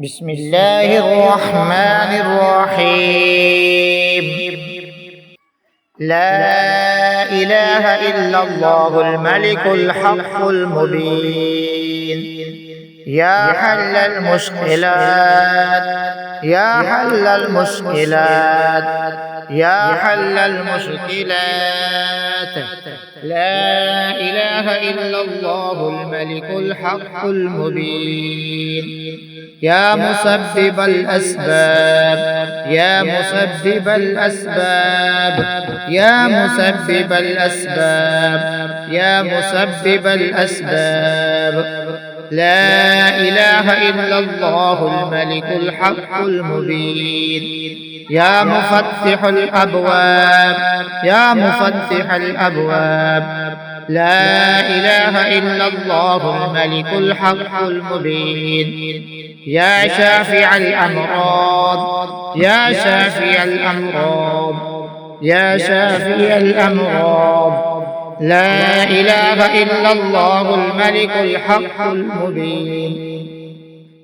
بسم الله الرحمن الرحيم. لا إله إلا الله الملك الحق المبين. يا حل المشكلات يا حل المشكلات يا حل المشكلات. لا إله إلا الله الملك الحق المبين. يا مسبب الأسباب يا مسبب الأسباب يا مسبب الأسباب يا مسبب الأسباب. لا إله إلا الله الملك الحق المبين. يا مفتح الأبواب يا مفتح الأبواب. لا إله إلا الله الملك الحق المبين. يا شافع الأمراض يا شافع الأمراض يا شافع الأمراض. لا إله إلا الله الملك الحق المبين.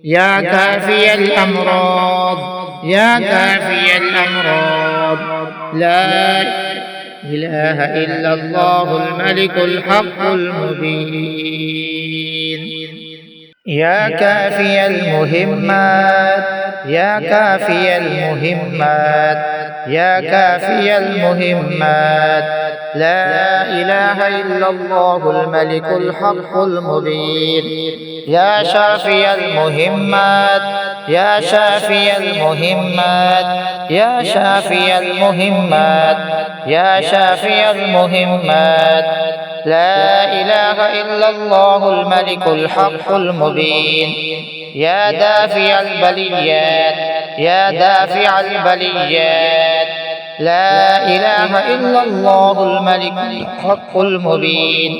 يا كافي الأمراض يا كافي الأمراض. لا إله إلا الله الملك الحق المبين. يا كافي المهمات يا كافي المهمات يا كافي المهمات. لا إله إلا الله الملك الحق المبين. يا شافي المهمات يا شافي المهمات يا شافي المهمات يا شافي المهمات. لا إله إلا الله الملك الحق المبين. يا دافع البليات يا دافع البليات. لا إله إلا الله الملك الحق المبين.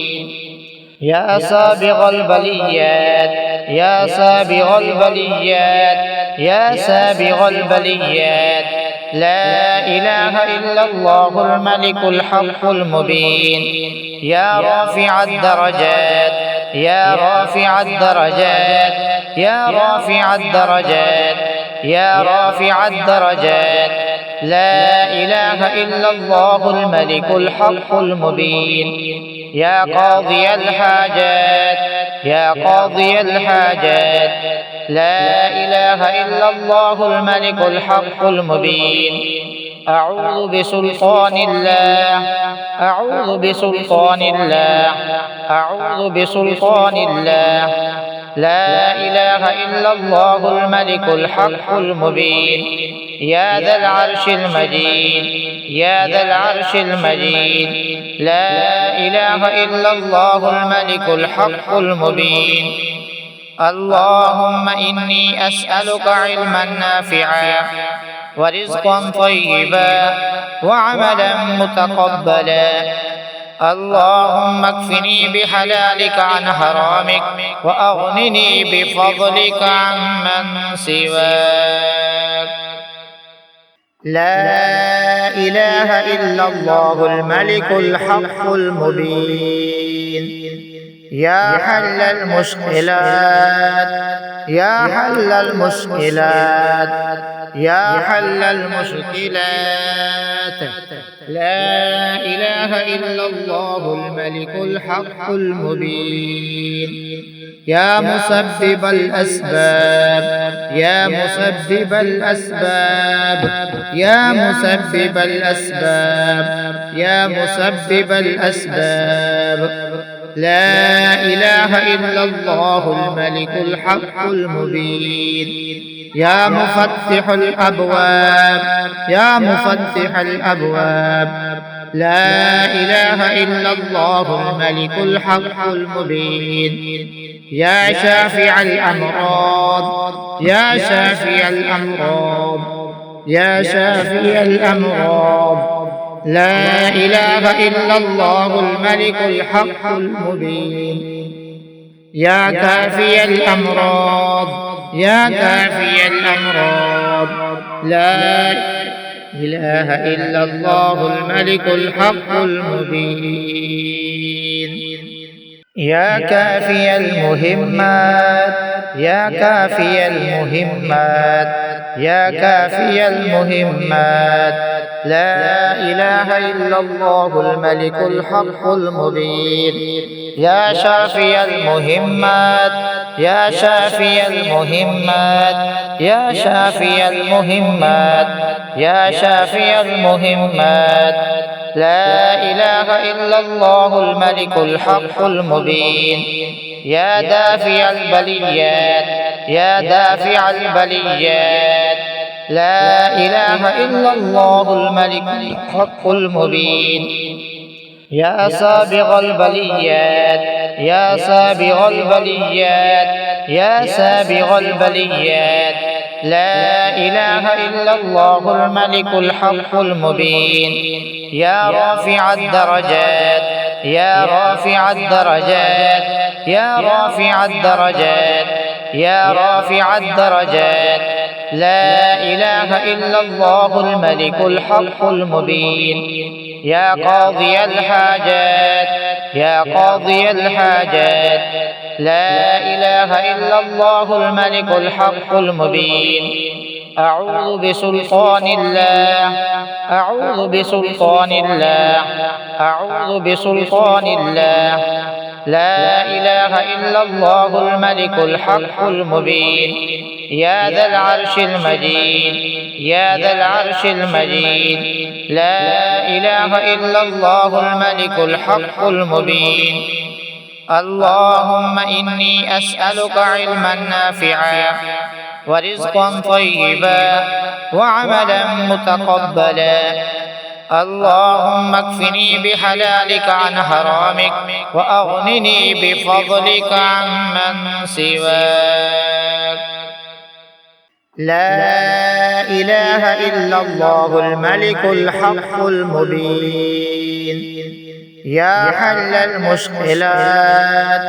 يا سابغ البليات يا سابغ البليات يا سابغ البليات. لا إله إلا الله الملك الحق المبين. يا رافع الدرجات يا رافع الدرجات يا رافع الدرجات يا رافع الدرجات. لا إله إلا الله الملك الحق المبين. يا قاضي الحاجات يا قاضي الحاجات. لا إله إلا الله الملك الحق المبين. أعوذ بسلطان الله أعوذ بسلطان الله أعوذ بسلطان الله. لا إله إلا الله الملك الحق المبين. يا ذا العرش المجيد يا ذا العرش المجيد. لا إله إلا الله الملك الحق المبين. اللهم إني أسألك علما نافعا ورزقا طيبا وعملا متقبلا. اللهم اكفني بحلالك عن حرامك وأغنني بفضلك عمن سواك. لا إله إلا الله الملك الحق المبين. يا حل المشكلات يا حل المشكلات يا حل المشكلات. لا إله إلا الله الملك الحق المبين. يا مسبب الأسباب يا مسبب الأسباب يا مسبب الأسباب يا مسبب الأسباب. لا إله إلا الله الملك الحق المبين. يا مفتح الأبواب يا مفتح الأبواب. لا إله إلا الله الملك الحق المبين. يا شافع الأمراض يا شافع الأمراض يا شافع الأمراض. لا إله إلا الله الملك الحق المبين. يا كافي الأمراض يا كافي الأمراض. لا إله إلا الله الملك الحق المبين. يا كافي المهمات يا كافي المهمات يا كافي المهمات. لا إله إلا الله الملك الحق المبين. يا شافي المهمات يا شافي المهمات يا شافي المهمات يا شافي المهمات. لا إله إلا الله الملك الحق المبين. يا دافع البليات يا دافع البليات. لا إله إلا الله الملك الحق المبين. يا سابغ البليات يا سابغ البليات يا سابغ البليات. لا إله إلا الله الملك الحق المبين. يا رافع الدرجات يا رافع الدرجات يا رافع الدرجات يا رافع الدرجات. لا إله إلا الله الملك الحق المبين. يا قاضي الحاجات يا قاضي الحاجات. لا إله إلا الله الملك الحق المبين. أعوذ بسلطان الله أعوذ بسلطان الله أعوذ بسلطان الله. لا إله إلا الله الملك الحق المبين. يا ذا العرش المجيد يا ذا العرش المجيد. لا إله إلا الله الملك الحق المبين. اللهم إني أسألك علما نافعا ورزقا طيبا وعملا متقبلا. اللهم اكفني بحلالك عن حرامك وأغنني بفضلك عمن سواك. لا إله إلا الله الملك الحق المبين. يا حل المشكلات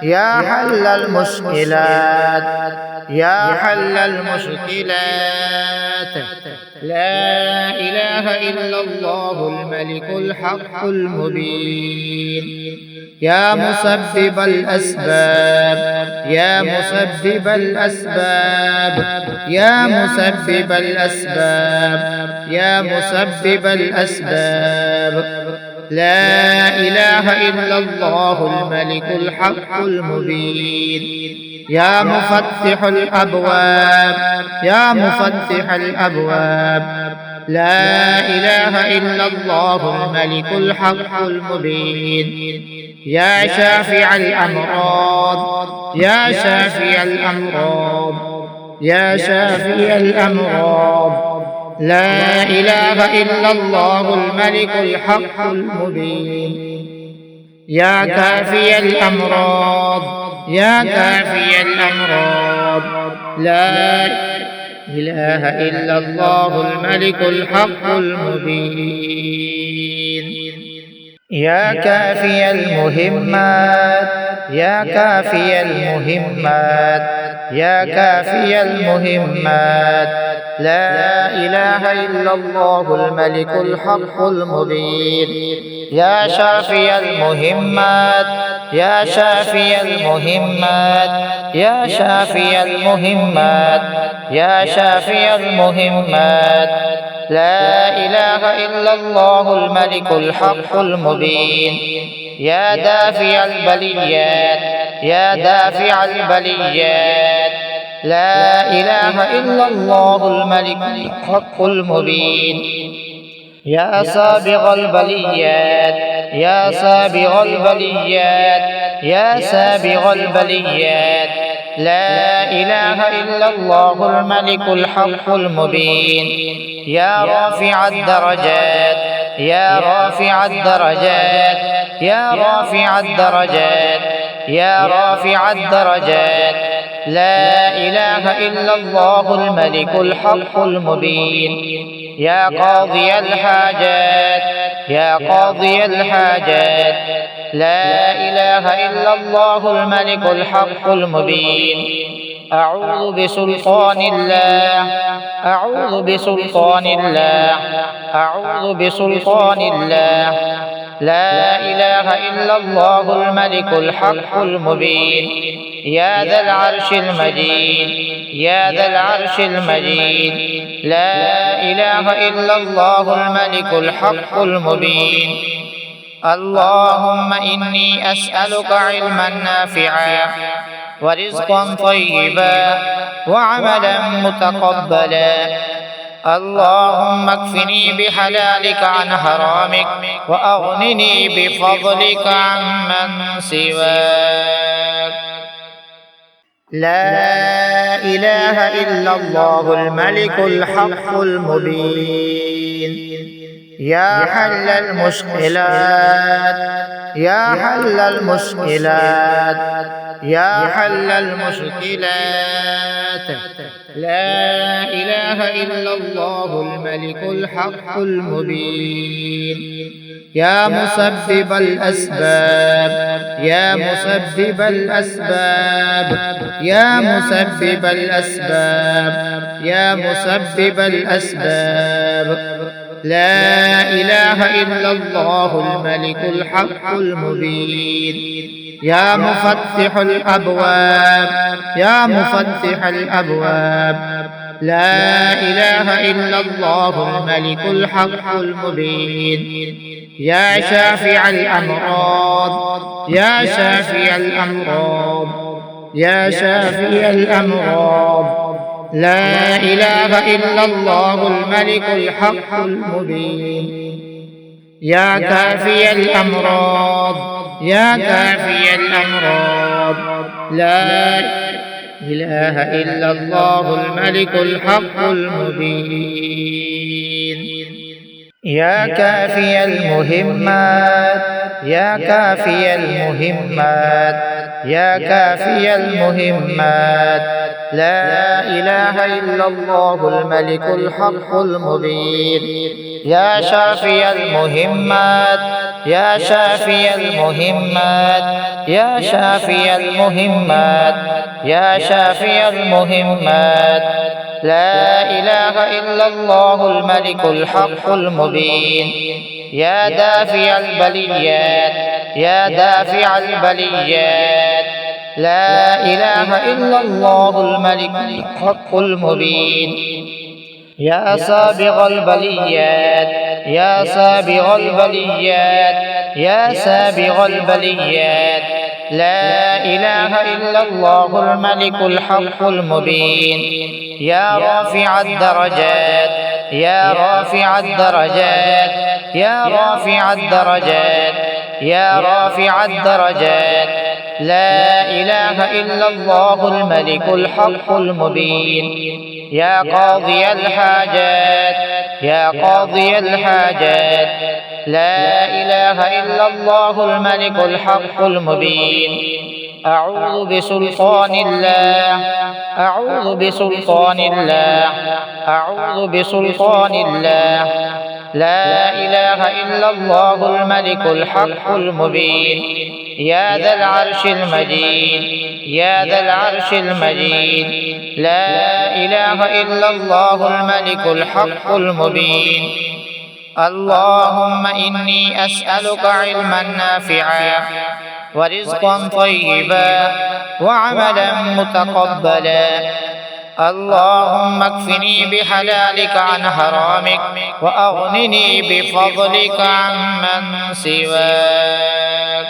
يا حل المشكلات يا حل المشكلات. لا إله إلا الله الملك الحق المبين. يا مسبب الأسباب يا مسبب الأسباب يا مسبب الأسباب يا مسبب الأسباب. لا إله إلا الله الملك الحق المبين. يا مفتح الأبواب يا مفتح الأبواب. لا إله إلا الله الملك الحق المبين. يا شافع الأمراض يا شافي الأمراض يا شافي الأمراض. لا إله إلا الله الملك الحق المبين. يا كافي الأمراض يا كافي الأمراض. لا إله إلا الله الملك الحق المبين. يا كافي المهمات يا كافي المهمات يا كافي المهمات. لا إله إلا الله الملك الحق المبين. يا شافي المهمات يا شافي المهمات يا شافي المهمات يا شافي المهمات. لا إله إلا الله الملك الحق المبين. يا دافع البليات يا دافع البليات. لا إله إلا الله الملك الحق المبين. يا سابغ البليات يا سابغ البليات يا سابغ البليات. لا إله إلا الله الملك الحق المبين. يا رافع الدرجات يا رافع الدرجات يا رافع الدرجات يا رافع الدرجات. لا إله إلا الله الملك الحق المبين. يا قاضي الحاجات يا قاضي الحاجات. لا إله إلا الله الملك الحق المبين. أعوذ بسلطان الله أعوذ بسلطان الله أعوذ بسلطان الله. لا إله إلا الله الملك الحق المبين. يا ذا العرش المجيد يا ذا العرش المجيد. لا إله إلا الله الملك الحق المبين. اللهم إني أسألك علما نافعا ورزقا طيبا وعملا متقبلا. اللهم اكفني بحلالك عن حرامك وأغنني بفضلك عمن سواك. لا إله إلا الله الملك الحق المبين. يا حل المشكلات يا حل المشكلات يا حل المشكلات. لا إله إلا الله الملك الحق المبين. يا مسبب الأسباب يا مسبب الأسباب يا مسبب الأسباب يا مسبب الأسباب. لا إله إلا الله الملك الحق المبين. يا مفتح الأبواب يا مفتح الأبواب. لا إله إلا الله الملك الحق المبين. يا شافع الأمراض يا شافي الأمراض يا شافي الأمراض. لا إله إلا الله الملك الحق المبين. يا كافي الأمراض يا كافي الأمراض. لا إله إلا الله الملك الحق المبين. يا كافي المهمات يا كافي المهمات يا كافي المهمات. لا إله إلا الله الملك الحق المبين. يا شافي المهمات يا شافي المهمات يا شافي المهمات يا شافي المهمات. لا إله إلا الله الملك الحق المبين. يا دافع البليات يا دافع البليات. لا إله إلا الله الملك الحق المبين. يا سابغ البليات يا سابغ البليات يا سابغ البليات. لا إله إلا الله الملك الحق المبين. يا رافع الدرجات يا رافع الدرجات يا رافع الدرجات يا رافع الدرجات. لا إله إلا الله الملك الحق المبين. يا قاضي الحاجات يا قاضي الحاجات. لا إله إلا الله الملك الحق المبين. أعوذ بسلطان الله أعوذ بسلطان الله أعوذ بسلطان الله. لا إله إلا الله الملك الحق المبين. يا ذا العرش المجيد يا ذا العرش المجيد. لا إله إلا الله الملك الحق المبين. اللهم إني أسألك علما نافعا ورزقا طيبا وعملا متقبلا. اللهم اكفني بحلالك عن حرامك وأغنني بفضلك عمن سواك.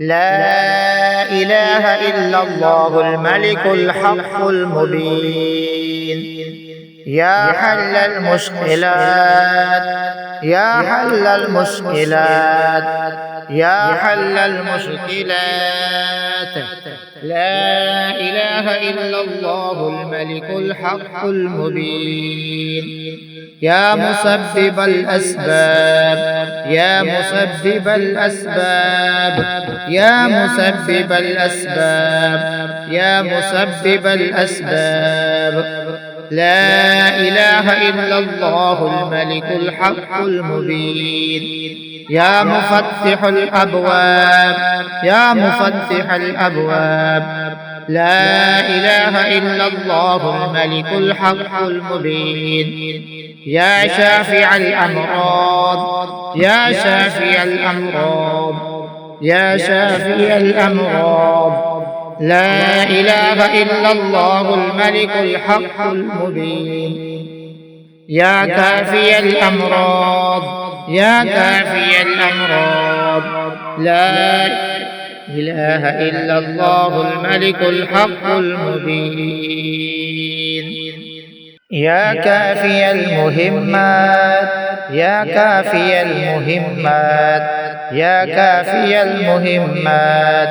لا إله إلا الله الملك الحق المبين. يا حل المشكلات يا حل المشكلات يا حل المشكلات. لا إله إلا الله الملك الحق المبين. يا مسبب الأسباب يا مسبب الأسباب يا مسبب الأسباب يا مسبب الأسباب. لا إله إلا الله الملك الحق المبين. يا مفتح الأبواب يا مفتح الأبواب. لا إله إلا الله الملك الحق المبين. يا شافع الأمراض يا شافي الأمراض يا شافي الأمراض. لا إله إلا الله الملك الحق المبين يا كافي الأمراض يا كافي الأمراض لا إله إلا الله الملك الحق المبين يا كافي المهمات يا كافي المهمات يا كافي المهمات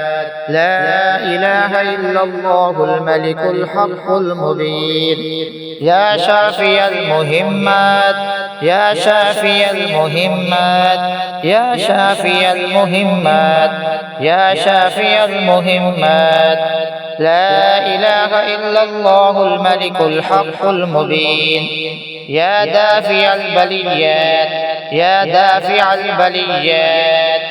لا إله إلا الله الملك الحق المبين يا شافي المهمات يا شافي المهمات يا شافي المهمات يا شافي المهمات لا إله إلا الله الملك الحق المبين يا دافع البليات يا دافع البليات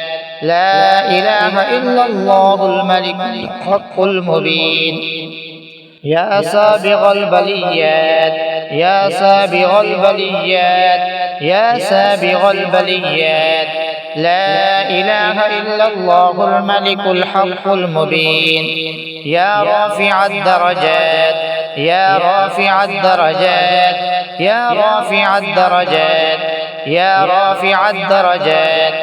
لا إله إلا الله الملك الحق المبين يا سابغ البليات يا سابغ البليات يا سابغ البليات لا إله إلا الله الملك الحق المبين يا رافع الدرجات يا رافع الدرجات يا رافع الدرجات يا رافع الدرجات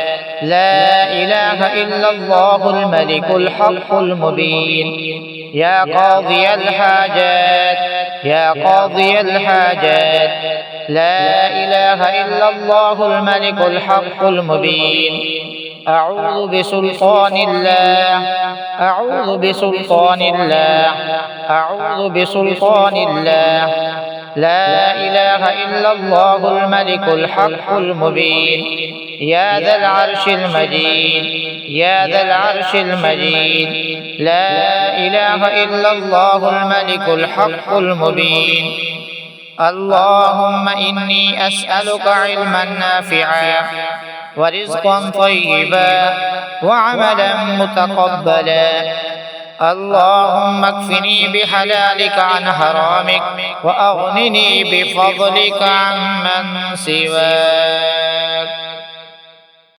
لا إله إلا الله الملك الحق المبين يا قاضي الحاجات يا قاضي الحاجات لا إله إلا الله الملك الحق المبين أعوذ بسلطان الله أعوذ بسلطان الله أعوذ بسلطان الله لا إله إلا الله الملك الحق المبين يا ذا العرش المجيد يا ذا العرش المجيد لا إله إلا الله الملك الحق المبين اللهم إني أسألك علما نافعا ورزقا طيبا وعملا متقبلا اللهم اكفني بحلالك عن حرامك وأغنني بفضلك عمن سواك